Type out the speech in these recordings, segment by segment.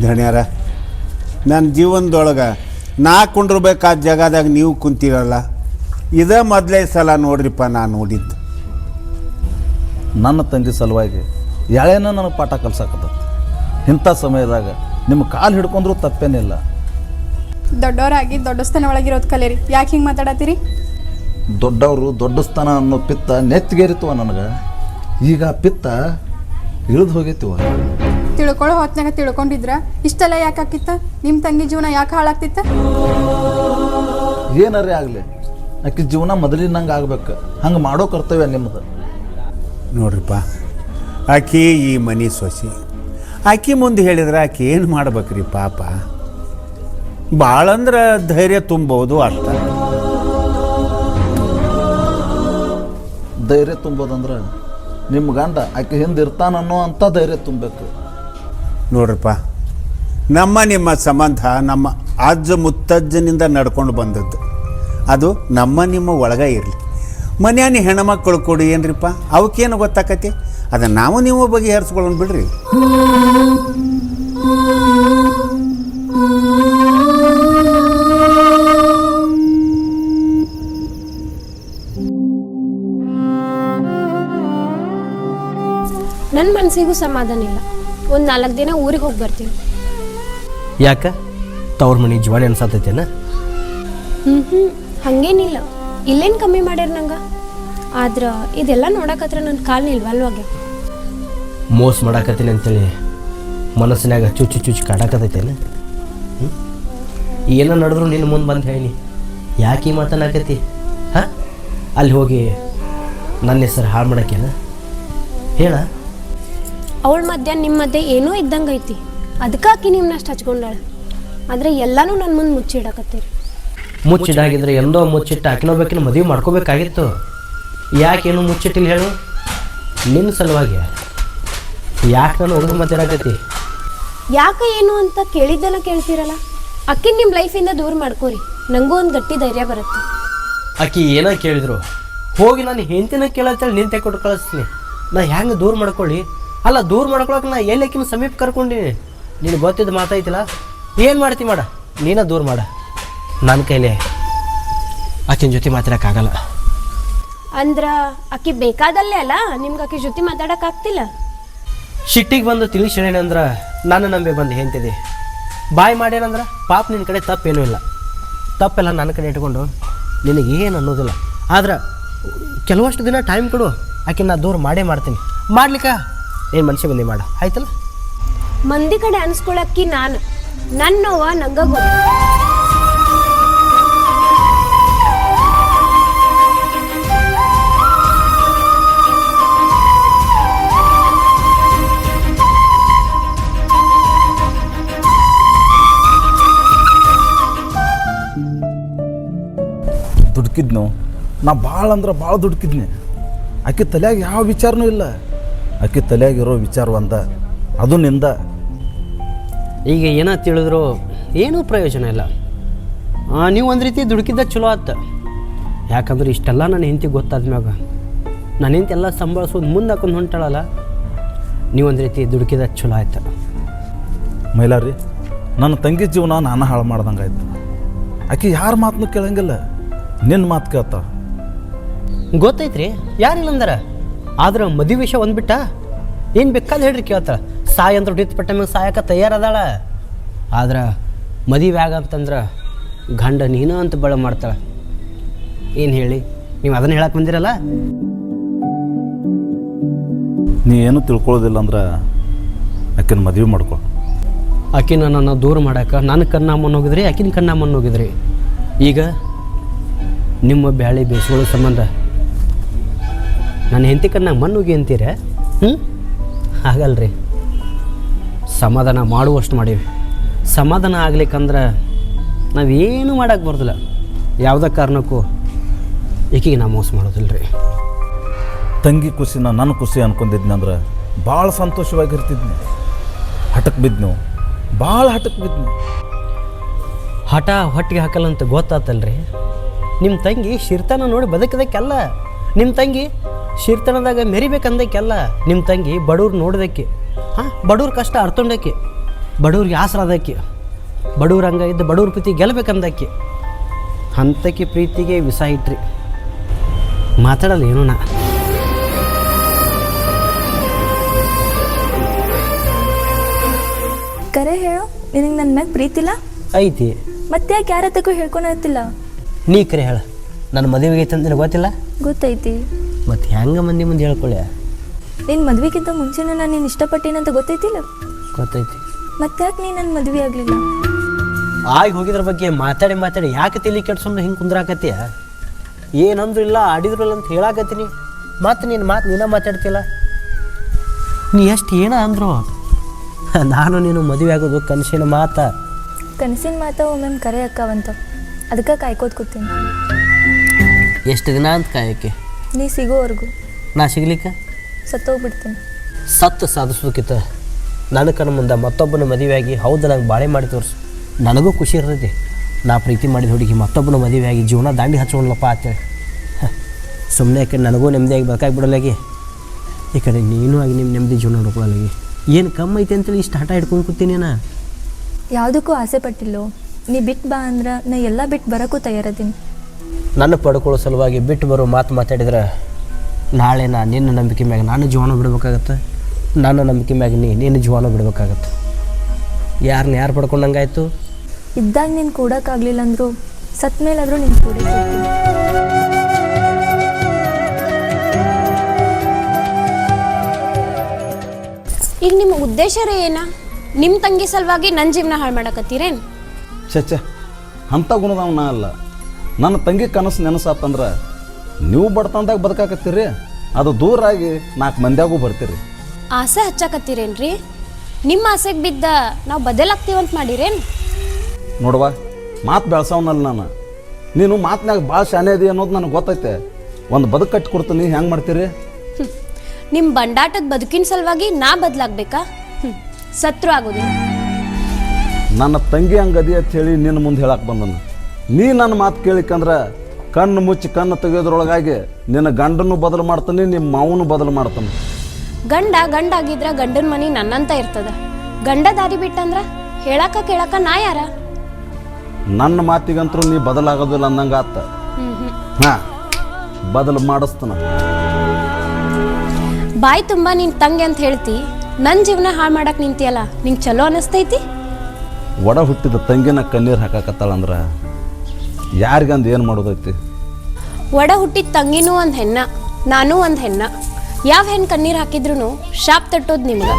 ಧನ್ಯಾರ ನನ್ನ ಜೀವನದೊಳಗೆ ನಾ ಕುಂಡಿರ್ಬೇಕಾದ ಜಾಗದಾಗ ನೀವು ಕುಂತಿರಲ್ಲ, ಇದೇ ಮೊದಲೇ ಸಲ ನೋಡ್ರಿಪ್ಪ ನಾನು ನೋಡಿದ್ದು. ನನ್ನ ತಂಗಿ ಸಲುವಾಗಿ ಯಾಳೇನೋ ನನಗೆ ಪಾಠ ಕಲ್ಸಾಕತ್ತ. ಇಂಥ ಸಮಯದಾಗ ನಿಮ್ಮ ಕಾಲು ಹಿಡ್ಕೊಂಡ್ರೂ ತಪ್ಪೇನಿಲ್ಲ. ದೊಡ್ಡವರಾಗಿ ದೊಡ್ಡಸ್ಥಾನ ಒಳಗಿರೋದು ಕಲೀರಿ. ಯಾಕೆ ಹಿಂಗೆ ಮಾತಾಡತ್ತೀರಿ? ದೊಡ್ಡವರು ದೊಡ್ಡ ಸ್ಥಾನ ಅನ್ನೋ ಪಿತ್ತ ನೆತ್ತಿಗೇರಿತವ ನನಗೆ. ಈಗ ಪಿತ್ತ ಇಳಿದು ಹೋಗೈತಿವ. ತಿಳ್ಕೊಳ್ಳೋ ಹೊತ್ನಾಗ ತಿಳ್ಕೊಂಡಿದ್ರ ಇಷ್ಟೆಲ್ಲ ಯಾಕೆ ಆಕಿತ್ತ? ನಿಮ್ಮ ತಂಗಿ ಜೀವನ ಯಾಕೆ ಹಾಳಾಗ್ತಿತ್ತ? ಏನಾರೇ ಆಗಲಿ ಆಕೆ ಜೀವನ ಮೊದಲಿನಂಗೆ ಆಗ್ಬೇಕು. ಹಂಗೆ ಮಾಡೋ ಕರ್ತವ್ಯ ನಿಮ್ಮದು. ನೋಡ್ರಿಪ್ಪ, ಆಕೆ ಈ ಮನೆ ಸೊಸಿ. ಆಕೆ ಮುಂದೆ ಹೇಳಿದ್ರೆ ಆಕೆ ಏನು ಮಾಡ್ಬೇಕ್ರಿ ಪಾಪ. ಭಾಳ ಅಂದ್ರೆ ಧೈರ್ಯ ತುಂಬೋದು ಅರ್ಥ. ಧೈರ್ಯ ತುಂಬೋದಂದ್ರೆ ನಿಮ್ಮ ಗಂಡ ಆಕೆ ಹಿಂದೆ ಇರ್ತಾನನ್ನೋ ಅಂತ ಧೈರ್ಯ ತುಂಬಬೇಕು. ನೋಡ್ರಪ್ಪ, ನಿಮ್ಮ ಸಂಬಂಧ ನಮ್ಮ ಅಜ್ಜ ಮುತ್ತಜ್ಜನಿಂದ ನಡ್ಕೊಂಡು ಬಂದದ್ದು. ಅದು ನಿಮ್ಮ ಒಳಗೆ ಇರಲಿ. ಮನ್ಯಾನಿ ಹೆಣ್ಮಕ್ಳು ಕೊಡಿ ಏನ್ರಿಪ್ಪ, ಅವಕ್ಕೇನು ಗೊತ್ತಾಕತಿ? ಅದನ್ನು ನಾವು ನೀವು ಬಗೆಹರಿಸ್ಕೊಳ್ಳೋಣ ಬಿಡ್ರಿ. ನನ್ನ ಮನಸ್ಸಿಗೂ ಸಮಾಧಾನ ಇಲ್ಲ. ಒಂದು 4 ದಿನ ಊರಿಗೆ ಹೋಗಿ ಬರ್ತೀನಿ. ಯಾಕೆ ತವ್ರ ಮನೆ ಜೀವನ ಅನ್ಸತ್ತೈತೇನ? ಹಾಗೇನಿಲ್ಲ, ಇಲ್ಲೇನು ಕಮ್ಮಿ ಮಾಡ್ಯಾರ ನಂಗೆ. ಆದ್ರೆ ಇದೆಲ್ಲ ನೋಡಕತ್ರ ನನ್ನ ಕಾಲು ನಿಲ್ವಲ್ವಾಗ್ಯ. ಮೋಸ ಮಾಡಾಕತ್ತೀನಿ ಅಂತೇಳಿ ಮನಸ್ಸಿನಾಗ ಚುಚ್ಚು ಚುಚ್ಚು ಕಾಡಾಕತೈತೇನ? ಏನೋ ನಡೆದ್ರು ನಿನ್ನ ಮುಂದೆ ಬಂದು ಹೇಳಿ ಯಾಕೆ ಈ ಮಾತನಾಕತಿ? ಹಾಂ, ಅಲ್ಲಿ ಹೋಗಿ ನನ್ನ ಹೆಸರು ಹಾಳು ಮಾಡಕ್ಕೇನ? ಹೇಳ. ಅವಳ ಮಧ್ಯ ನಿಮ್ಮ ಮಧ್ಯೆ ಏನೋ ಇದ್ದಂಗೆ ಐತಿ. ಅದಕ್ಕೆ ಆಕಿ ನಿಮ್ಮನ್ನ ಅಷ್ಟು ಹಚ್ಕೊಂಡಾಳ. ಆದರೆ ಎಲ್ಲನೂ ನನ್ನ ಮುಂದೆ ಮುಚ್ಚಿಡಕತ್ತೀರಿ. ಮುಚ್ಚಿಡಾಗಿದ್ರೆ ಎಂದೋ ಮುಚ್ಚಿಟ್ಟು ಆಕಿನೋಬೇಕಿನ ಮದುವೆ ಮಾಡ್ಕೋಬೇಕಾಗಿತ್ತು. ಯಾಕೇನು ಮುಚ್ಚಿಟ್ಟಿಲ್ಲ ಹೇಳು? ನಿನ್ನ ಸಲುವಾಗಿ ಯಾಕೆ ನಾನು ಹುಡುಗ ಮಾತಾಡಕತ್ತಿ? ಯಾಕೆ ಏನು ಅಂತ ಕೇಳಿದ್ದೆಲ್ಲ ಕೇಳ್ತೀರಲ್ಲ. ಅಕ್ಕಿನ ನಿಮ್ಮ ಲೈಫಿಂದ ದೂರ ಮಾಡ್ಕೋರಿ. ನನಗೂ ಒಂದು ಗಟ್ಟಿ ಧೈರ್ಯ ಬರುತ್ತೆ. ಆಕಿ ಏನೋ ಕೇಳಿದ್ರು ಹೋಗಿ ನಾನು ಹೆಂಡತಿನ ಕೇಳತ್ತೇಳಿ ನಿಂತೆ ಕೊಟ್ಟು ಕಳಿಸ್ತೀನಿ. ನಾ ಹೆಂಗೆ ದೂರ ಮಾಡ್ಕೊಳ್ಳಿ? ಅಲ್ಲ, ದೂರ ಮಾಡ್ಕೊಳಕ್ಕೆ ನಾ ಎಲ್ಲಿ ಆಕಿನ ಸಮೀಪ ಕರ್ಕೊಂಡೀನಿ. ನೀನು ಗೊತ್ತಿದ್ದು ಮಾತಾಯ್ತಿಲ್ಲ. ಏನು ಮಾಡ್ತಿ ಮಾಡ, ನೀನ ದೂರ ಮಾಡ. ನನ್ನ ಕೈಲೇ ಆಕಿನ ಜೊತೆ ಮಾತಾಡೋಕ್ಕಾಗಲ್ಲ. ಅಂದ್ರೆ ಆಕಿ ಬೇಕಾದಲ್ಲೇ ಅಲ್ಲ ನಿಮ್ಗೆ ಆಕಿ ಜೊತೆ ಮಾತಾಡೋಕ್ಕಾಗ್ತಿಲ್ಲ. ಸಿಟ್ಟಿಗೆ ಬಂದು ತಿಳಿಸೇನೇನಂದ್ರೆ ನಾನು ನಂಬಿ ಬಂದು ಹೆಂತಿದೆ. ಬಾಯ್ ಮಾಡ್ಯಾನಂದ್ರೆ ಪಾಪ ನಿನ್ನ ಕಡೆ ತಪ್ಪೇನೂ ಇಲ್ಲ. ತಪ್ಪೆಲ್ಲ ನನ್ನ ಕಡೆ ಇಟ್ಕೊಂಡು ನಿನಗೇನು ಅನ್ನೋದಿಲ್ಲ. ಆದ್ರೆ ಕೆಲವಷ್ಟು ದಿನ ಟೈಮ್ ಕೊಡು, ಆಕೆ ನಾ ದೂರ ಮಾಡೇ ಮಾಡ್ತೀನಿ. ಮಾಡ್ಲಿಕ್ಕೆ ಏನು ಮನುಷ್ಯ ಬಂದು ಮಾಡ, ಆಯ್ತಲ್ಲ? ಮಂದಿ ಕಡೆ ಅನ್ಸ್ಕೊಳಕ್ಕಿ ನಾನು ನನ್ನ ನೋವ ನಂಗೆ ಗೊತ್ತು. ದುಡ್ಕಿದ್ನು ನಾ ಭಾಳ ಅಂದ್ರೆ ಭಾಳ ದುಡ್ಕಿದ್ನಿ. ಆಕೆ ತಲೆಯಾಗ ಯಾವ ವಿಚಾರನೂ ಇಲ್ಲ. ಆಕೆ ತಲೆಯಾಗಿರೋ ವಿಚಾರ ಒಂದ, ಅದು ನಿಂದ. ಈಗ ಏನೋ ತಿಳಿದ್ರು ಏನೂ ಪ್ರಯೋಜನ ಇಲ್ಲ. ನೀವು ಒಂದು ರೀತಿ ದುಡುಕಿದ್ದ ಚಲೋ ಆತ. ಯಾಕಂದ್ರೆ ಇಷ್ಟೆಲ್ಲ ನನ್ನ ಹೆಂಡತಿಗೆ ಗೊತ್ತಾದ್ಮ್ಯಾಗ ನನ್ನ ಹೆಂಡತಿ ಎಲ್ಲ ಸಂಭಾಳಿಸೋದು ಮುಂದೆ ಹಾಕೊಂಡು ಹೊಂಟಾಳಲ್ಲ. ನೀವೊಂದು ರೀತಿ ದುಡುಕಿದ ಚಲೋ ಆಯ್ತು. ಮೈಲಾರಿ, ನನ್ನ ತಂಗಿ ಜೀವನ ನಾನು ಹಾಳು ಮಾಡ್ದಂಗೆ ಆಯ್ತು. ಆಕೆ ಯಾರ ಮಾತನ್ನು ಕೇಳಂಗಿಲ್ಲ, ನಿನ್ನ ಮಾತು ಕೇಳ್ತಾ. ಗೊತ್ತೈತ್ರಿ, ಯಾರಿಲ್ಲ ಅಂದಾರ. ಆದ್ರೆ ಮದುವೆ ವಿಷಯ ಒಂದ್ಬಿಟ್ಟ ಏನು ಬೇಕಾದ ಹೇಳ್ರಿ ಕೇಳ್ತಾಳೆ. ಸಾಯ ಅಂದ್ರೆ ಹೊಡಿತು ಪಟ್ಟ ಮ್ಯಾಗ ಸಾಯಕ್ಕೆ ತಯಾರದಾಳ. ಆದ್ರೆ ಮದುವೆ ಆಗಂತಂದ್ರೆ ಗಂಡ ನೀನು ಅಂತ ಬಳ ಮಾಡ್ತಾಳೆ. ಏನು ಹೇಳಿ, ನೀವು ಅದನ್ನು ಹೇಳಕ್ಕೆ ಬಂದಿರಲ್ಲ. ನೀ ಏನು ತಿಳ್ಕೊಳ್ಳೋದಿಲ್ಲ ಅಂದ್ರೆ ಆಕಿನ ಮದುವೆ ಮಾಡ್ಕೊ. ಆಕಿನ ನನ್ನ ದೂರ ಮಾಡಕ್ಕೆ ನನ್ನ ಕಣ್ಣಮ್ಮನ ಹೋಗಿದ್ರಿ, ಆಕಿನ ಕಣ್ಣಮ್ಮನ ಹೋಗಿದ್ರಿ. ಈಗ ನಿಮ್ಮ ಬ್ಯಾಳೆ ಬೇಯಿಸ್ಕೊಳ್ಳೋ ಸಂಬಂಧ ನನ್ನ ಹೆಂಡತಿ ಕಣ್ಣ ಮಣ್ಣುಗಿ ಅಂತೀರ? ಆಗಲ್ರಿ. ಸಮಾಧಾನ ಮಾಡುವಷ್ಟು ಮಾಡೀವಿ. ಸಮಾಧಾನ ಆಗ್ಲಿಕ್ಕಂದ್ರೆ ನಾವೇನು ಮಾಡೋಕ್ಕೆ ಬರ್ದಿಲ್ಲ. ಯಾವುದೇ ಕಾರಣಕ್ಕೂ ಈಕಿಗೆ ನಾ ಮೋಸ ಮಾಡೋದಿಲ್ಲ ರೀ. ತಂಗಿ ಖುಷಿನ ನನ್ನ ಖುಷಿ ಅನ್ಕೊಂಡಿದ್ನಿ ಅಂದ್ರೆ ಭಾಳ ಸಂತೋಷವಾಗಿರ್ತಿದ್ನಿ. ಹಠಕ್ಕೆ ಬಿದ್ನು, ಭಾಳ ಹಠಕ್ಕೆ ಬಿದ್ನಿ. ಹಠ ಹೊಟ್ಟಿಗೆ ಹಾಕಲ್ಲ ಅಂತ ಗೊತ್ತಾತಲ್ರಿ. ನಿಮ್ಮ ತಂಗಿ ಶಿರ್ತನ ನೋಡಿ ಬದುಕದಕ್ಕೆಲ್ಲ. ನಿಮ್ಮ ತಂಗಿ ಶಿರ್ತನದಾಗ ಮೆರಿಬೇಕಂದಕ್ಕೆಲ್ಲ. ನಿಮ್ಮ ತಂಗಿ ಬಡವ್ರು ನೋಡೋದಕ್ಕೆ, ಬಡವ್ರ ಕಷ್ಟ ಅರ್ಥೊಂಡಕ್ಕೆ. ಬಡವ್ರಿಗೆ ಆಸರಾದಕ್ಕೆ, ಬಡವ್ರ ಹಂಗ ಇದ್ದು ಬಡವ್ರ ಪ್ರೀತಿ ಗೆಲ್ಲಬೇಕಂದಕ್ಕೆ ಅಂಥಕ್ಕೆ ಪ್ರೀತಿಗೆ ವಿಷ ಇಟ್ರಿ. ಮಾತಾಡಲ್ಲ ಏನೂ ನಾ. ಕರೆ ಹೇಳು, ನಿನಗೆ ನನ್ನ ಮ್ಯಾಗ ಪ್ರೀತಿಲ್ಲ? ಐತಿ. ಮತ್ತೆ ಯಾಕೆ ಯಾರ ಹತ್ತಕ್ಕೂ ಹೇಳ್ಕೊಳತ್ತಿಲ್ಲ? ನೀ ಕರೆ ಹೇಳ, ನನ್ನ ಮದುವೆಗೆ ಐತೆ ಅಂತ ನಿನಗೆ ಗೊತ್ತಿಲ್ಲ? ಗೊತ್ತೈತಿ. ಮತ್ತು ಹೆಂಗೆ ಮಂದಿ ಮುಂದೆ ಹೇಳ್ಕೊಳ್ಳಿ? ನಿನ್ನ ಮದ್ವೆಗಿಂತ ಮುಂಚೆನೇ ನಾನು ನೀನು ಇಷ್ಟಪಟ್ಟೇನಂತ ಗೊತ್ತೈತಿಲ್ಲ? ಗೊತ್ತೈತಿ. ಮತ್ತೆ ಯಾಕೆ ನೀನು ನನ್ನ ಮದುವೆ ಆಗಲಿಲ್ಲ? ಆಗಿ ಹೋಗಿದ್ರ ಬಗ್ಗೆ ಮಾತಾಡಿ ಮಾತಾಡಿ ಯಾಕೆ ತಲೆ ಕೆಡ್ಸೊಂಡು ಹಿಂಗೆ ಕುಂದ್ರಾಕತ್ತೀಯ? ಏನಂದ್ರೂ ಇಲ್ಲ ಆಡಿದ್ರು ಇಲ್ಲ ಅಂತ ಹೇಳಾಕತ್ತೀನಿ, ಮತ್ತು ನಿನ್ನ ಮಾತು ನೀನ ಮಾತಾಡ್ತಿಲ್ಲ. ನೀ ಎಷ್ಟು ಏನ ಅಂದರು ನಾನು ನೀನು ಮದುವೆ ಆಗೋದು ಕನಸಿನ ಮಾತಾ. ಕನಸಿನ ಮಾತ ಒಮ್ಮೆ ಕರೆ ಅಕ್ಕವಂತ, ಅದಕ್ಕೆ ಕಾಯ್ಕೋತ ಕೂತೀನಿ. ಎಷ್ಟು ದಿನ ಅಂತ ಕಾಯಕ್ಕೆ? ನೀ ಸಿಗೋವರೆಗೂ. ನಾ ಸಿಗ್ಲಿಕ್ಕೆ ಸತ್ತೋಗ್ಬಿಡ್ತೀನಿ. ಸತ್ತು ಸಾಧಿಸ್ಬೇಕಿತ್ತ ನನ್ನ ಕಣ್ಣು ಮುಂದೆ ಮತ್ತೊಬ್ಬನ ಮದುವೆಯಾಗಿ ಹೌದು ನಂಗೆ ಬಾಳೆ ಮಾಡಿ ತೋರಿಸು, ನನಗೂ ಖುಷಿ ಇರ್ತೈತಿ. ನಾ ಪ್ರೀತಿ ಮಾಡಿದ ಹುಡುಗಿ ಮತ್ತೊಬ್ಬನ ಮದುವೆಯಾಗಿ ಜೀವನ ದಾಂಡಿ ಹಚ್ಕೊಂಡ್ಲಪ್ಪ ಅಂತೇಳಿ. ಸುಮ್ಮನೆ ಈ ಕಡೆ ನನಗೂ ನೆಮ್ಮದಿಯಾಗಿ ಬೇಕಾಗಿಬಿಡಲಾಗಿ, ಈ ಕಡೆ ನೀನು ಆಗಿ ನಿಮ್ಮ ನೆಮ್ಮದಿ ಜೀವನ ನೋಡ್ಕೊಳ್ಳಲಾಗಿ. ಏನು ಕಮ್ಮಿ ಐತೆ ಅಂತೇಳಿ ಇಷ್ಟು ಹಠ ಹಿಡ್ಕೊಂಡು ಕೂತೀನಿ ನಾ. ಯಾವುದಕ್ಕೂ ಆಸೆ ಪಟ್ಟಿಲ್ಲೋ. ನೀ ಬಿಟ್ಟು ಬಾ ಅಂದ್ರೆ ನಾ ಎಲ್ಲ ಬಿಟ್ಟು ಬರೋಕ್ಕೂ ತಯಾರದೀನಿ. ನನ್ನ ಪಡ್ಕೊಳ್ಳೋ ಸಲುವಾಗಿ ಬಿಟ್ಟು ಬರೋ ಮಾತು ಮಾತಾಡಿದ್ರೆ ನಾಳೆ ನಾ ನಿನ್ನ ನಂಬಿಕೆ ಮ್ಯಾಗ ನಾನು ಜೀವನ ಬಿಡ್ಬೇಕಾಗತ್ತೆ, ನನ್ನ ನಂಬಿಕೆ ಮ್ಯಾಗ ನಿನ್ನ ಜೀವನ ಬಿಡ್ಬೇಕಾಗತ್ತೆ. ಯಾರನ್ನ ಯಾರು ಪಡ್ಕೊಂಡಂಗಾಯ್ತು? ಇದ್ದಾಗ ನೀನು ಕೂಡೋಕ್ಕಾಗಲಿಲ್ಲ ಅಂದರೂ ಸತ್ ಮೇಲಾದರೂ ನೀನು ಕೂಡ ಈಗ ನಿಮ್ಮ ಉದ್ದೇಶ ರೀ ಏನ? ನಿಮ್ಮ ತಂಗಿ ಸಲುವಾಗಿ ನನ್ನ ಜೀವನ ಹಾಳು ಮಾಡಕತ್ತೀರೇನು? ಚಚ್ಚ ಅಂಥ ಗುಣದವ ನಾ ಅಲ್ಲ. ನನ್ನ ತಂಗಿ ಕನಸು ನೆನಸಾತಂದ್ರೆ ನೀವು ಬಡತನದಾಗ ಬದುಕಾಕತ್ತೀರಿ, ಅದು ದೂರಾಗಿ 4 ಮಂದಿಯಾಗೂ ಬರ್ತೀರಿ. ಆಸೆ ಹಚ್ಚಾಕತ್ತೀರೇನ್ರಿ? ನಿಮ್ಮ ಆಸೆಗೆ ಬಿದ್ದ ನಾವು ಬದಲಾಗ್ತೀವಂತ ಮಾಡಿರೇನು? ನೋಡುವ, ಮಾತು ಬೆಳ್ಸವನಲ್ಲ ನಾನು. ನೀನು ಮಾತಿನಾಗ ಭಾಳ ಶಾನೆ ಅದಿ ಅನ್ನೋದು ನನಗೆ ಗೊತ್ತೈತೆ. ಒಂದು ಬದುಕು ಕಟ್ಟಿ ಕೊಡ್ತೀನಿ, ಹೆಂಗೆ ಮಾಡ್ತೀರಿ? ನಿಮ್ಮ ಬಂಡಾಟದ ಬದುಕಿನ ಸಲುವಾಗಿ ನಾ ಬದಲಾಗಬೇಕಾ? ಸತ್ರು ಆಗೋದಿಲ್ಲ. ನನ್ನ ತಂಗಿ ಹಂಗದಿ ಅಂತ ಹೇಳಿ ನಿನ್ನ ಮುಂದೆ ಹೇಳಕ್ಕೆ ಬಂದನು. ನೀ ನನ್ನ ಮಾತು ಕೇಳಿಕಂದ್ರೆ ಕಣ್ಣು ಮುಚ್ಚಿ ಕಣ್ಣು ತೆಗೆಯೋದ್ರೊಳಗಾಗಿ ನಿನ್ನ ಗಂಡನ್ನು ಬದಲು ಮಾಡ್ತಾನೆ, ನಿಮ್ಮ ಮಾವನು ಬದಲು ಮಾಡ್ತಾನೆ. ಗಂಡ ಆಗಿದ್ರ ಗಂಡನ ಮನೆ ನನ್ನಂತ ಇರ್ತದ. ಗಂಡ ದಾರಿ ಬಿಟ್ಟಂದ್ರ ಹೇಳಾಕ ಕೇಳಾಕ ನಾ ಯಾರ? ನನ್ನ ಮಾತಿಗಂತರೂ ನೀ ಬದಲಾಗೋದಿಲ್ಲ ಅನ್ನಂಗೆ ಆತ. ಹಾಂ, ಬದಲು ಮಾಡಿಸ್ತಾನ. ಬಾಯಿ ತುಂಬ ನಿನ್ ತಂಗಿ ಅಂತ ಹೇಳ್ತಿ, ನನ್ನ ಜೀವನ ಹಾಳು ಮಾಡಕ್ ನಿಂತಿಯಲ್ಲ, ನಿಂಗೆ ಚಲೋ ಅನಿಸ್ತೈತಿ? ಒಡ ಹುಟ್ಟಿದ ತಂಗಿನ ಕಣ್ಣೀರು ಹಾಕಾಕತ್ತಾಳಂದ್ರೆ ಯಾರಿಗಂದು ಏನು ಮಾಡೋದೈತಿ? ಒಡ ಹುಟ್ಟಿದ ತಂಗಿನೂ ಒಂದು ಹೆಣ್ಣ, ನಾನೂ ಒಂದು ಹೆಣ್ಣ. ಯಾವ ಹೆಣ್ಣು ಕಣ್ಣೀರು ಹಾಕಿದ್ರು ಶಾಪ್ ತಟ್ಟೋದು ನಿಮ್ಗೆ.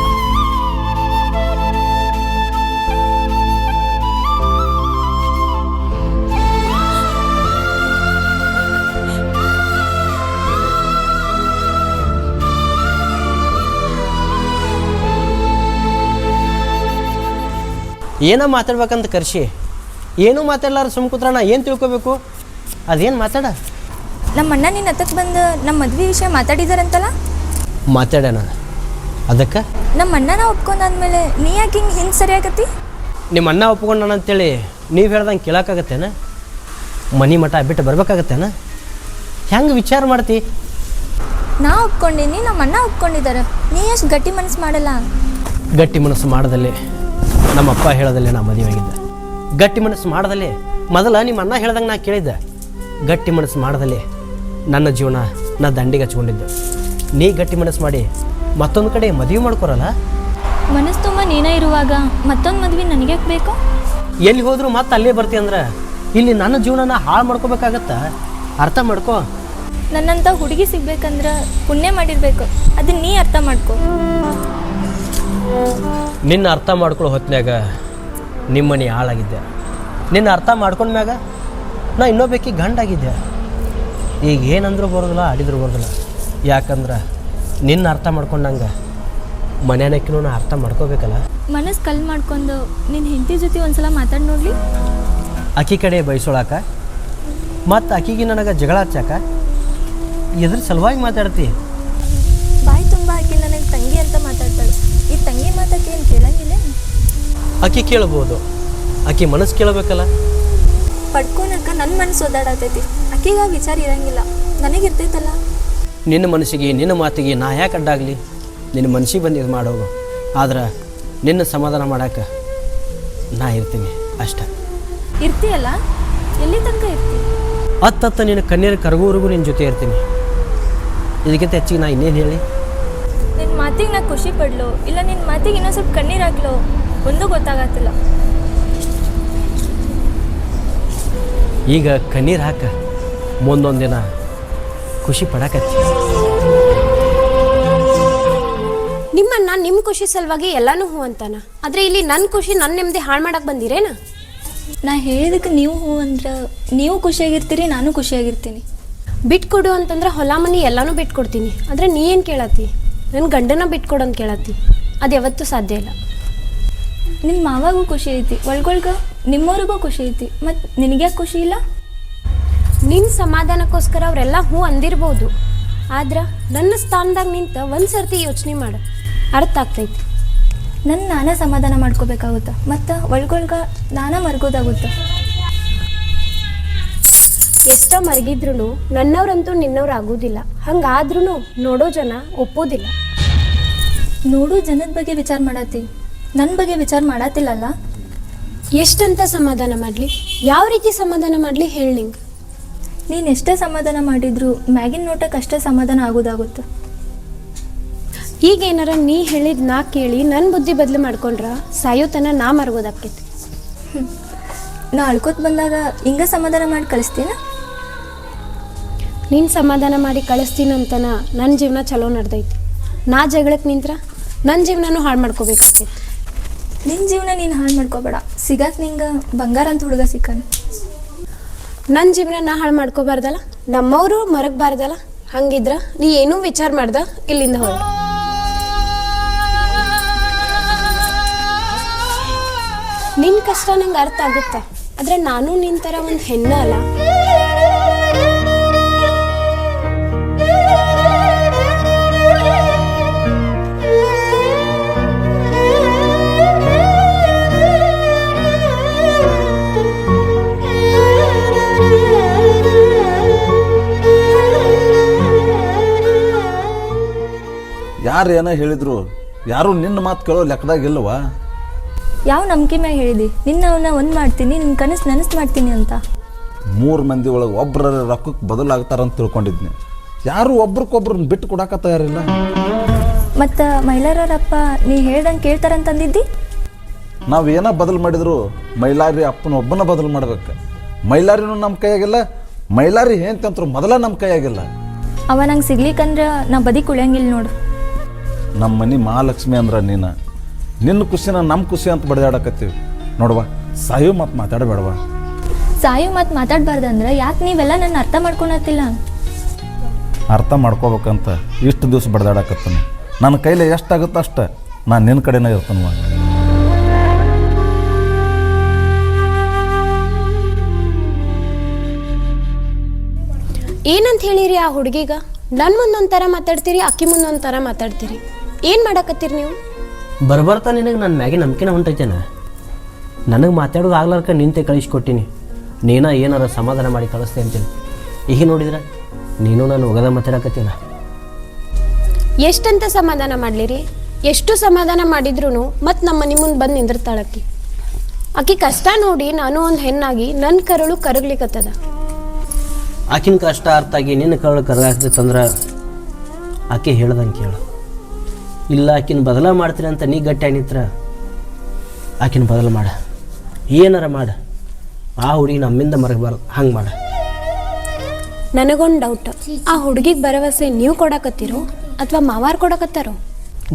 ಏನೋ ಮಾತಾಡ್ಬೇಕಂತ ಕರ್ಸಿ ಏನೂ ಮಾತಾಡ್ಲಾರ ಸುಮ್ಮ ಕೂತ್ರ ನಾ ಏನು ತಿಳ್ಕೊಬೇಕು? ಅದೇನು ಮಾತಾಡ? ನಮ್ಮ ಅಣ್ಣ ನಿನ್ನ ಹತ್ತಕ್ಕೆ ಬಂದು ನಮ್ಮ ಮದ್ವೆ ವಿಷಯ ಮಾತಾಡಿದಾರಂತಲ್ಲ? ಮಾತಾಡ್ಯಾನ. ಅದಕ್ಕೆ ನಮ್ಮ ಅಣ್ಣನ ಒಪ್ಕೊಂಡಾದ್ಮೇಲೆ ನೀ ಯಾಕೆ ಹಿಂಗೆ ಸರಿಯಾಗತ್ತಿ? ನಿಮ್ಮ ಅಣ್ಣ ಒಪ್ಕೊಂಡಾನ ಅಂತೇಳಿ ನೀವು ಹೇಳ್ದಂಗೆ ಕೇಳೋಕ್ಕಾಗತ್ತೇನ? ಮನೆ ಮಠ ಬಿಟ್ಟು ಬರ್ಬೇಕಾಗತ್ತೇನ? ಹೆಂಗೆ ವಿಚಾರ ಮಾಡ್ತಿ? ನಾ ಒಪ್ಕೊಂಡೀನಿ, ನಮ್ಮ ಅಣ್ಣ ಒಪ್ಕೊಂಡಿದ್ದಾರೆ. ನೀ ಎಷ್ಟು ಗಟ್ಟಿ ಮನಸ್ಸು ಮಾಡಲ್ಲ. ಗಟ್ಟಿ ಮನಸ್ಸು ಮಾಡದಲ್ಲಿ ನಮ್ಮಪ್ಪ ಹೇಳೋದಲ್ಲೇ ನಾ ಮದುವೆ ಆಗಿದ್ದೆ. ಗಟ್ಟಿ ಮನಸ್ಸು ಮಾಡದಲ್ಲಿ ಮೊದಲ ನಿಮ್ಮ ಅಣ್ಣ ಹೇಳ್ದಂಗೆ ನಾ ಕೇಳಿದ್ದೆ. ಗಟ್ಟಿ ಮನಸ್ಸು ಮಾಡದಲ್ಲಿ ನನ್ನ ಜೀವನ ನಾ ದಂಡಿಗೆ ಹಚ್ಕೊಂಡಿದ್ದೆ. ನೀ ಗಟ್ಟಿ ಮನಸ್ಸು ಮಾಡಿ ಮತ್ತೊಂದು ಕಡೆ ಮದುವೆ ಮಾಡ್ಕೊರಲ್ಲ? ಮನಸ್ಸು ತುಂಬ ನೀನೇ ಇರುವಾಗ ಮತ್ತೊಂದು ಮದ್ವೆ ನನಗೆ ಬೇಕು? ಎಲ್ಲಿ ಹೋದರೂ ಮತ್ತೆ ಅಲ್ಲೇ ಬರ್ತಿ ಅಂದ್ರೆ ಇಲ್ಲಿ ನನ್ನ ಜೀವನನ ಹಾಳು ಮಾಡ್ಕೋಬೇಕಾಗತ್ತಾ? ಅರ್ಥ ಮಾಡ್ಕೋ. ನನ್ನಂಥ ಹುಡುಗಿ ಸಿಗ್ಬೇಕಂದ್ರೆ ಪುಣ್ಯ ಮಾಡಿರ್ಬೇಕು, ಅದನ್ನ ನೀ ಅರ್ಥ ಮಾಡ್ಕೋ. ನಿನ್ನ ಅರ್ಥ ಮಾಡ್ಕೊಳ್ಳೋ ಹೊತ್ನ್ಯಾಗ ನಿಮ್ಮನೆ ಹಾಳಾಗಿದ್ದೆ. ನಿನ್ನ ಅರ್ಥ ಮಾಡ್ಕೊಂಡ್ಮ್ಯಾಗ ನಾ ಇನ್ನೊಬ್ಬಾಕಿ ಗಂಡಾಗಿದ್ದೆ. ಈಗ ಏನಂದ್ರೂ ಬರೋದಿಲ್ಲ, ಆಡಿದ್ರು ಬರೋದಿಲ್ಲ. ಯಾಕಂದ್ರೆ ನಿನ್ನ ಅರ್ಥ ಮಾಡ್ಕೊಂಡಂಗೆ ಮನೆಯನಕ್ಕಿನೂ ನಾ ಅರ್ಥ ಮಾಡ್ಕೋಬೇಕಲ್ಲ. ಮನಸ್ಸು ಕಲ್ ಮಾಡ್ಕೊಂಡು ನಿನ್ನ ಹೆಂಡತಿ ಜೊತೆ ಒಂದ್ಸಲ ಮಾತಾಡಿ ನೋಡ್ಲಿ. ಅಕ್ಕಿ ಕಡೆ ಬಯಸೋಳಾಕ ಮತ್ತು ಅಕ್ಕಿಗೆ ನನಗೆ ಜಗಳ ಹಚ್ಚಾಕ ಎದ್ರ ಸಲುವಾಗಿ ಮಾತಾಡ್ತಿ? ಬಾಯಿ ತುಂಬ ಆಕಿ ನನಗೆ ತಂಗಿ ಅಂತ ಮಾತಾಡ್ತಾಳೆ. ಈ ತಂಗಿ ಮಾತಕ್ಕೆ ಏನು ಕೇಳಂಗಿಲ್ಲ? ಅಕ್ಕಿ ಕೇಳ್ಬೋದು, ಅಕ್ಕಿ ಮನಸ್ಸು ಕೇಳಬೇಕಲ್ಲ. ಪಡ್ಕೊಳಕ ನನ್ನ ಮನಸ್ಸು ಓದಾಡತೈತಿ, ಆಕಿಗೆ ಆ ವಿಚಾರ ಇರಂಗಿಲ್ಲ, ನನಗಿರ್ತೈತಲ್ಲ. ನಿನ್ನ ಮನಸ್ಸಿಗೆ ನಿನ್ನ ಮಾತಿಗೆ ನಾ ಯಾಕೆ ಅಡ್ಡಾಗಲಿ? ನಿನ್ನ ಮನಸ್ಸಿಗೆ ಬಂದು ಇದು ಮಾಡೋದು. ಆದ್ರೆ ನಿನ್ನ ಸಮಾಧಾನ ಮಾಡೋಕೆ ನಾ ಇರ್ತೀನಿ ಅಷ್ಟೇ. ಇರ್ತೀಯಲ್ಲ, ಎಲ್ಲಿ ತನಕ ಇರ್ತಿ? ಹತ್ತತ್ತ ನಿನ್ನ ಕಣ್ಣೀರು ಕರಗೋವರೆಗೂ ನಿನ್ನ ಜೊತೆ ಇರ್ತೀನಿ. ಇದಕ್ಕಿಂತ ಹೆಚ್ಚಿಗೆ ನಾ ಇನ್ನೇನು ಹೇಳಿ? ನಿನ್ನ ಮಾತಿಗೆ ನಾ ಖುಷಿ ಪಡ್ಲೋ ಇಲ್ಲ ನಿನ್ನ ಮಾತಿಗೆ ಇನ್ನೊಂದು ಸ್ವಲ್ಪ ಕಣ್ಣೀರು ಹಾಕ್ಲೋ ಒಂದೂ ಗೊತ್ತಾಗತ್ತಿಲ್ಲ. ಈಗ ಕಣ್ಣೀರು ಹಾಕ, ಮುಂದೊಂದು ದಿನ ಖುಷಿ ಪಡಕತ್ತಿ. ನಿಮ್ಮನ್ನ ನಿಮ್ಮ ಖುಷಿ ಸಲುವಾಗಿ ಎಲ್ಲಾನು ಹೂ ಅಂತಾನ, ಆದರೆ ಇಲ್ಲಿ ನನ್ನ ಖುಷಿ ನನ್ನ ನೆಮ್ಮದಿ ಹಾಳು ಮಾಡಕ್ಕೆ ಬಂದಿರೇನ? ನಾ ಹೇಳಿದಕ್ಕೆ ನೀವು ಹೂ ಅಂದ್ರೆ ನೀವು ಖುಷಿಯಾಗಿರ್ತೀರಿ, ನಾನು ಖುಷಿಯಾಗಿರ್ತೀನಿ. ಬಿಟ್ಕೊಡು ಅಂತಂದ್ರೆ ಹೊಲ ಮನೆ ಎಲ್ಲನೂ ಬಿಟ್ಕೊಡ್ತೀನಿ, ಆದರೆ ನೀ ಏನು ಕೇಳತ್ತಿ? ನನ್ನ ಗಂಡನ ಬಿಟ್ಕೊಡು ಅಂತ ಕೇಳತ್ತಿ. ಅದು ಯಾವತ್ತೂ ಸಾಧ್ಯ ಇಲ್ಲ. ನಿಮ್ಮ ಮಾವಾಗೂ ಖುಷಿ ಐತಿ, ಒಳ್ಗೊಳ್ಗ ನಿಮ್ಮವ್ರಿಗೂ ಖುಷಿ ಐತಿ, ಮತ್ತು ನಿನಗ್ಯಾಕೆ ಖುಷಿ ಇಲ್ಲ? ನಿನ್ನ ಸಮಾಧಾನಕ್ಕೋಸ್ಕರ ಅವರೆಲ್ಲ ಹೂ ಅಂದಿರ್ಬೋದು, ಆದ್ರೆ ನನ್ನ ಸ್ಥಾನದಾಗ ನಿಂತ ಒಂದು ಸರ್ತಿ ಯೋಚನೆ ಮಾಡು, ಅರ್ಥ ಆಗ್ತೈತಿ. ನಾನೇ ಸಮಾಧಾನ ಮಾಡ್ಕೋಬೇಕಾಗುತ್ತೆ, ಮತ್ತು ಒಳ್ಗೊಳ್ಗ ನಾನೇ ಮರ್ಗೋದಾಗುತ್ತೆ. ಎಷ್ಟ ಮರಗಿದ್ರು ನನ್ನವ್ರಂತೂ ನಿನ್ನವ್ರು ಆಗೋದಿಲ್ಲ, ಹಂಗಾದ್ರೂ ನೋಡೋ ಜನ ಒಪ್ಪೋದಿಲ್ಲ. ನೋಡು ಜನದ ಬಗ್ಗೆ ವಿಚಾರ ಮಾಡತ್ತಿ, ನನ್ನ ಬಗ್ಗೆ ವಿಚಾರ ಮಾಡತ್ತಿಲ್ಲಲ್ಲ. ಎಷ್ಟಂತ ಸಮಾಧಾನ ಮಾಡಲಿ? ಯಾವ ರೀತಿ ಸಮಾಧಾನ ಮಾಡಲಿ ಹೇಳಿ ನಿಂಗೆ? ನೀನು ಎಷ್ಟೇ ಸಮಾಧಾನ ಮಾಡಿದ್ರು ಮ್ಯಾಗಿನ ನೋಟಕ್ಕೆ ಅಷ್ಟೇ ಸಮಾಧಾನ ಆಗೋದಾಗುತ್ತೆ. ಈಗ ಏನಾರ ನೀ ಹೇಳಿದ ನಾ ಕೇಳಿ ನನ್ನ ಬುದ್ಧಿ ಬದಲು ಮಾಡ್ಕೊಂಡ್ರ ಸಾಯೋತನ ನಾ ಮರ್ಗೋದಾಕೈತಿ. ನಾ ಅಳ್ಕೋತ ಬಂದಾಗ ಹಿಂಗ ಸಮಾಧಾನ ಮಾಡಿ ಕಳಿಸ್ತೀನ? ನೀನು ಸಮಾಧಾನ ಮಾಡಿ ಕಳಿಸ್ತೀನಂತನ ನನ್ನ ಜೀವನ ಚಲೋ ನಡೆದೈತಿ. ನಾ ಜಗಳಕ್ಕೆ ನಿಂತ್ರ ನನ್ನ ಜೀವನನೂ ಹಾಳು ಮಾಡ್ಕೋಬೇಕಾಗ್ತೈತಿ. ನಿನ್ನ ಜೀವನ ನೀನು ಹಾಳು ಮಾಡ್ಕೋಬೇಡ, ಸಿಗಾಕ ನಿಂಗೆ ಬಂಗಾರ ಅಂತ ಹುಡುಗ ಸಿಕ್ಕನ. ನನ್ನ ಜೀವನ ನಾ ಹಾಳು ಮಾಡ್ಕೋಬಾರ್ದಲ್ಲ, ನಮ್ಮವರು ಮರಗಬಾರ್ದಲ್ಲ. ಹಂಗಿದ್ರ ನೀ ಏನೂ ವಿಚಾರ ಮಾಡ್ದ ಇಲ್ಲಿಂದ ಹೊರ. ನಿನ್ನ ಕಷ್ಟ ನಂಗೆ ಅರ್ಥ ಆಗುತ್ತೆ, ಆದರೆ ನಾನು ನಿನ್ನ ಥರ ಒಂದು ಹೆಣ್ಣ ಅಲ್ಲ. ಯಾರು ಏನೋ ಹೇಳಿದ್ರು ಯಾರು ನಿನ್ನ ಮಾತು ಕೇಳೋ ಲೆಕ್ಕದಾಗಿಲ್ವಾ? ಯಾವ ನಂಬಿಕೆ ಮ್ಯಾಗ ಹೇಳಿದಿ ನಿನ್ನವನ್ನ ಒಂದು ಮಾಡ್ತೀನಿ, ನಿನ್ನ ಕನಸು ನನಸು ಮಾಡ್ತೀನಿ ಅಂತ? 3 ಮಂದಿ ಒಳಗೆ ಒಬ್ಬರ ರೊಕ್ಕಕ್ಕೆ ಬದಲಾಗ್ತಾರಂತ ತಿಳ್ಕೊಂಡಿದ್ನಿ. ಯಾರು ಒಬ್ರಿಗೊಬ್ರನ್ನ ಬಿಟ್ಟು ಕೊಡಾಕ ತಯಾರಿಲ್ಲ. ಮತ್ತು ಮೈಲಾರಪ್ಪ ನೀ ಹೇಳ್ದಂಗೆ ಕೇಳ್ತಾರಂತಂದಿದ್ದಿ? ನಾವು ಏನೋ ಬದಲು ಮಾಡಿದ್ರು ಮೈಲಾರಿ ಅಪ್ಪನ ಒಬ್ಬನ ಬದಲು ಮಾಡ್ಬೇಕು. ಮೈಲಾರಿನೂ ನಮ್ಮ ಕೈಯಾಗಿಲ್ಲ, ಮೈಲಾರಿ ಏನ್ತಂತ್ರು ಮೊದಲ ನಮ್ಮ ಕೈಯಾಗಿಲ್ಲ. ಅವ ನಂಗೆ ಸಿಗ್ಲಿಕ್ಕಂದ್ರೆ ನಾ ಬದಿ ಕುಳಿಯಂಗಿಲ್ಲ ನೋಡು. ನಮ್ಮ ಮನೆ ಮಹಾಲಕ್ಷ್ಮಿ ಅಂದ್ರೆ ನಿನ್ನ ಖುಷಿನ ನಮ್ಮ ಖುಷಿ ಅಂತ ಬಡಿದಾಡಕತ್ತೀವಿ ನೋಡುವ. ಸಾಯೋ ಮಾತು ಮಾತಾಡಬೇಡವ. ಸಾಯು ಮಾತು ಮಾತಾಡಬಾರ್ದಂದ್ರೆ ಯಾಕೆ ನೀವೆಲ್ಲ ನನ್ನ ಅರ್ಥ ಮಾಡ್ಕೊಳತ್ತಿಲ್ಲ? ಅರ್ಥ ಮಾಡ್ಕೋಬೇಕಂತ ಇಷ್ಟು ದಿವಸ ಬಡ್ದಾಡಕತ್ತಾನೆ. ನನ್ನ ಕೈಲಿ ಎಷ್ಟಾಗುತ್ತೋ ಅಷ್ಟು ನಾನು ನಿನ್ನ ಕಡೆನೇ ಇರ್ತಾನವ. ಏನಂತ ಹೇಳಿರಿ ಆ ಹುಡುಗಿಗ? ನನ್ನ ಮುಂದೊಂಥರ ಮಾತಾಡ್ತೀರಿ, ಅಕ್ಕಿ ಮುಂದೊಂಥರ ಮಾತಾಡ್ತೀರಿ. ಏನು ಮಾಡಕತ್ತೀರಿ ನೀವು? ಬರ್ಬರ್ತಾ ನಿನಗೆ ನನ್ನ ಮ್ಯಾಗಿನ ನಂಬಿಕೆನ ಹೊಂಟೈತೇನ? ನನಗೆ ಮಾತಾಡೋದು ಆಗ್ಲಾರ್ಕ ನಿಂತೆ ಕಳಿಸ್ಕೊಟ್ಟಿನಿ, ನೀನ ಏನಾರ ಸಮಾಧಾನ ಮಾಡಿ ಕಳಿಸ್ತೆ ಅಂತೇಳಿ. ಈಗ ನೋಡಿದ್ರೆ ನೀನು ನಾನು ಒಗದ ಮಾತಾಡಕತ್ತೀನ. ಎಷ್ಟಂತ ಸಮಾಧಾನ ಮಾಡಲಿರಿ? ಎಷ್ಟು ಸಮಾಧಾನ ಮಾಡಿದ್ರು ಮತ್ತು ನಮ್ಮ ಮನೆ ಮುಂದೆ ಬಂದು ನಿಂದಿರ್ತಾಳಕ್ಕಿ. ಆಕಿ ಕಷ್ಟ ನೋಡಿ ನಾನು ಒಂದು ಹೆಣ್ಣಾಗಿ ನನ್ನ ಕರಳು ಕರಗ್ಲಿಕ್ಕತ್ತದ. ಆಕಿನ ಕಷ್ಟ ಅರ್ಥ ಆಗಿ ನಿನ್ನ ಕರಳು ಕರಗಾಗ್ತೈತಂದ್ರೆ ಆಕೆ ಹೇಳ್ದಂಗೆ ಕೇಳು. ಇಲ್ಲ ಆಕಿನ ಬದಲ ಮಾಡ್ತೀನಿ ಅಂತ ನೀ ಗಟ್ಟಿ ನಿತ್ರ ಆಕಿನ ಬದಲು ಮಾಡ, ಏನಾರ ಮಾಡ. ಆ ಹುಡುಗಿ ನಮ್ಮಿಂದ ಮರಗಬಾರ್ದು, ಹಂಗೆ ಮಾಡ. ನನಗೊಂದು ಡೌಟ್, ಆ ಹುಡುಗಿಗೆ ಭರವಸೆ ನೀವು ಕೊಡಕತ್ತೀರೋ ಅಥವಾ ಮಾವಾರು ಕೊಡಕತ್ತಾರೋ?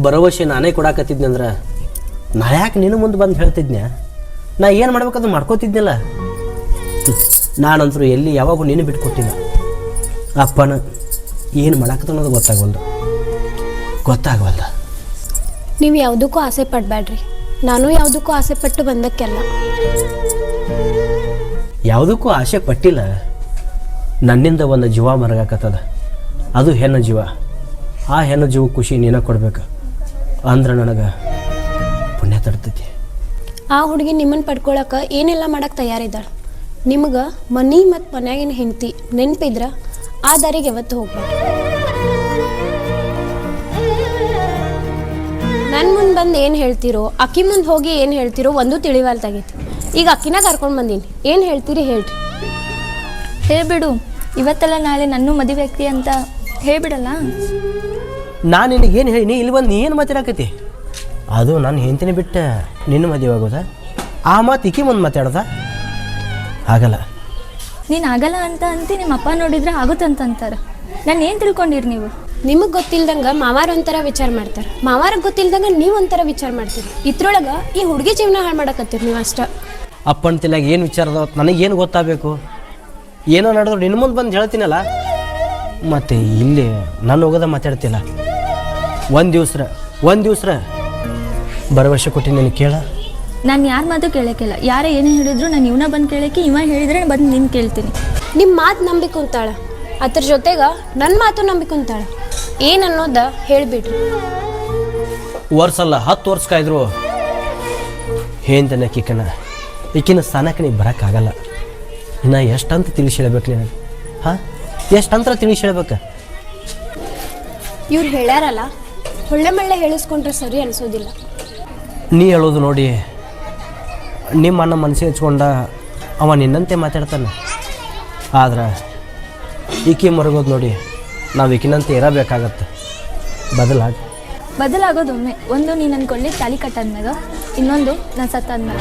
ಭರವಸೆ ನಾನೇ ಕೊಡಾಕತ್ತಿದ್ನಂದ್ರೆ ನಾ ಯಾಕೆ ನಿನ್ನ ಮುಂದೆ ಬಂದು ಹೇಳ್ತಿದ್ನ್ಯಾ? ನಾ ಏನು ಮಾಡ್ಬೇಕಂತ ಮಾಡ್ಕೋತಿದ್ನಲ್ಲ. ನಾನಂತರೂ ಎಲ್ಲಿ ಯಾವಾಗೂ ನೀನು ಬಿಟ್ಕೊಟ್ಟಿಲ್ಲ. ಅಪ್ಪನ ಏನು ಮಾಡಾಕತ್ತ ಅನ್ನೋದು ಗೊತ್ತಾಗವಲ್ದ. ನೀವು ಯಾವುದಕ್ಕೂ ಆಸೆ ಪಡಬೇಡ್ರಿ, ನಾನು ಯಾವುದಕ್ಕೂ ಆಸೆ ಪಟ್ಟು ಬಂದಕ್ಕೆಲ್ಲ. ಯಾವುದಕ್ಕೂ ಆಸೆ ಪಟ್ಟಿಲ್ಲ. ನನ್ನಿಂದ ಒಂದು ಜೀವ ಮರಗಾಕತ್ತದ, ಅದು ಹೆಣ್ಣು ಜೀವ. ಆ ಹೆಣ್ಣು ಜೀವ ಖುಷಿ ನೀನ ಕೊಡ್ಬೇಕು ಅಂದ್ರೆ ನನಗೆ ಪುಣ್ಯ ತಡ್ತೈತಿ. ಆ ಹುಡುಗಿ ನಿಮ್ಮನ್ನು ಪಡ್ಕೊಳಕ್ಕೆ ಏನೆಲ್ಲ ಮಾಡಕ್ಕೆ ತಯಾರಿದ್ದಾಳೆ. ನಿಮ್ಗೆ ಮನೆ ಮತ್ತು ಮನ್ಯಾಗಿನ ಹೆಂಡತಿ ನೆನಪಿದ್ರೆ ಆ ದಾರಿಗೆ ಯಾವತ್ತು ಹೋಗ್ಬೇಡಿ. ನನ್ನ ಮುಂದೆ ಮುಂದೆ ಬಂದು ಏನು ಹೇಳ್ತಿರೋ ಅಕ್ಕಿ ಮುಂದೆ ಹೋಗಿ ಏನು ಹೇಳ್ತಿರೋ ಒಂದು ತಿಳಿವಲ್ತಾಗೈತಿ. ಈಗ ಅಕ್ಕಿನ ಕರ್ಕೊಂಡು ಬಂದೀನಿ, ಏನು ಹೇಳ್ತೀರಿ ಹೇಳ್ರಿ. ಹೇಳ್ಬಿಡು, ಇವತ್ತೆಲ್ಲ ನಾಳೆ ನನ್ನ ಮದುವೆ ಆಗ್ತಿ ಅಂತ ಹೇಳ್ಬಿಡಲ್ಲ. ನಾನು ನಿನಗೆ ಏನು ಹೇಳಿ ಇಲ್ಲಿ ಬಂದು ನೀ ಏನು ಮಾತಾಡಕತ್ತಿ? ಅದು ನಾನು ಹೆಂಡ್ತಿನೇ ಬಿಟ್ಟು ನಿನ್ನ ಮದುವೆ ಆಗೋದ? ಆ ಮಾತು ಇಕ್ಕಿ ಮುಂದೆ ಮಾತಾಡೋದ? ಆಗಲ್ಲ. ನೀನು ಆಗಲ್ಲ ಅಂತ ಅಂತಿ, ನಿಮ್ಮ ಅಪ್ಪ ನೋಡಿದ್ರೆ ಆಗುತ್ತಂತ ಅಂತಾರೆ. ನಾನು ಏನು ತಿಳ್ಕೊಂಡಿರಿ ನೀವು? ನಿಮಗೆ ಗೊತ್ತಿಲ್ದಂಗೆ ಮಾವಾರ ಒಂಥರ ವಿಚಾರ ಮಾಡ್ತಾರೆ, ಮಾವಾರಿಗೆ ಗೊತ್ತಿಲ್ದಂಗೆ ನೀವು ಒಂಥರ ವಿಚಾರ ಮಾಡ್ತೀರಿ. ಇದ್ರೊಳಗೆ ಈ ಹುಡುಗಿ ಜೀವನ ಹಾಳು ಮಾಡಕತ್ತೀರಿ ನೀವು ಅಷ್ಟ. ಅಪ್ಪನ ತಿಲ್ಲಾಗ ಏನು ವಿಚಾರದ ನನಗೇನು ಗೊತ್ತಾಗಬೇಕು? ಏನೋ ನಡೆದ್ರು ನಿನ್ನ ಮುಂದೆ ಬಂದು ಹೇಳ್ತೀನಲ್ಲ, ಮತ್ತು ಇಲ್ಲಿ ನಾನು ಹೋಗೋದ ಮಾತಾಡ್ತಿಲ್ಲ. ಒಂದು ದಿವ್ಸ ಭರವಸೆ ಕೊಟ್ಟು ನಿನಗೆ ಕೇಳ. ನಾನು ಯಾರ ಮಾತು ಕೇಳೋಕ್ಕಿಲ್ಲ. ಯಾರೇ ಏನೇ ಹೇಳಿದ್ರು ನಾನು ಇವನ ಬಂದು ಕೇಳೋಕ್ಕೆ, ಇವ ಹೇಳಿದ್ರೆ ಬಂದು ನಿನ್ನ ಕೇಳ್ತೀನಿ. ನಿಮ್ಮ ಮಾತು ನಂಬಿಕೊಂತಾಳ, ಅದ್ರ ಜೊತೆಗೆ ನನ್ನ ಮಾತು ನಂಬಿಕೊಂತಾಳ. ಏನು ಅನ್ನೋದ ಹೇಳಿಬಿಡ್ರಿ. ವರ್ಷಲ್ಲ 10 ವರ್ಷ ಕಾಯ್ದ್ರು ಹೇಳ್ತಾನೆ ಈಕಿನ ಸ್ಥಾನಕ್ಕೆ ನೀ ಬರೋಕ್ಕಾಗಲ್ಲ. ಇನ್ನು ಎಷ್ಟಂತ ತಿಳಿಸಿ ಹೇಳ್ಬೇಕು ನೀನು? ಹಾಂ, ಎಷ್ಟಂತ ತಿಳಿಸಿ ಹೇಳ್ಬೇಕು? ಇವ್ರು ಹೇಳ್ಯಾರಲ್ಲ, ಒಳ್ಳೆ ಮಳ್ಳೆ ಹೇಳಿಸ್ಕೊಂಡ್ರೆ ಸರಿ ಅನಿಸೋದಿಲ್ಲ. ನೀ ಹೇಳೋದು ನೋಡಿ ನಿಮ್ಮ ಅಣ್ಣ ಮನಸ್ಸಿಗೆ ಹಚ್ಕೊಂಡ ಅವ ನಿನ್ನಂತೆ ಮಾತಾಡ್ತಾನೆ. ಆದ್ರೆ ಈಕಿ ಮರಗೋದು ನೋಡಿ ನಾವು ಈಕಿನಂತೆ ಇರಬೇಕಾಗತ್ತೆ. ಬದಲಾಗೋದು ಒಮ್ಮೆ. ಒಂದು ನೀನು ನನ್ನ ಕೊಳ್ಳಿ ತಾಲಿ ಕಟ್ಟಾದ್ಮೇಲೆ, ಇನ್ನೊಂದು ನಾನು ಸತ್ತಾದ್ಮೇಲೆ.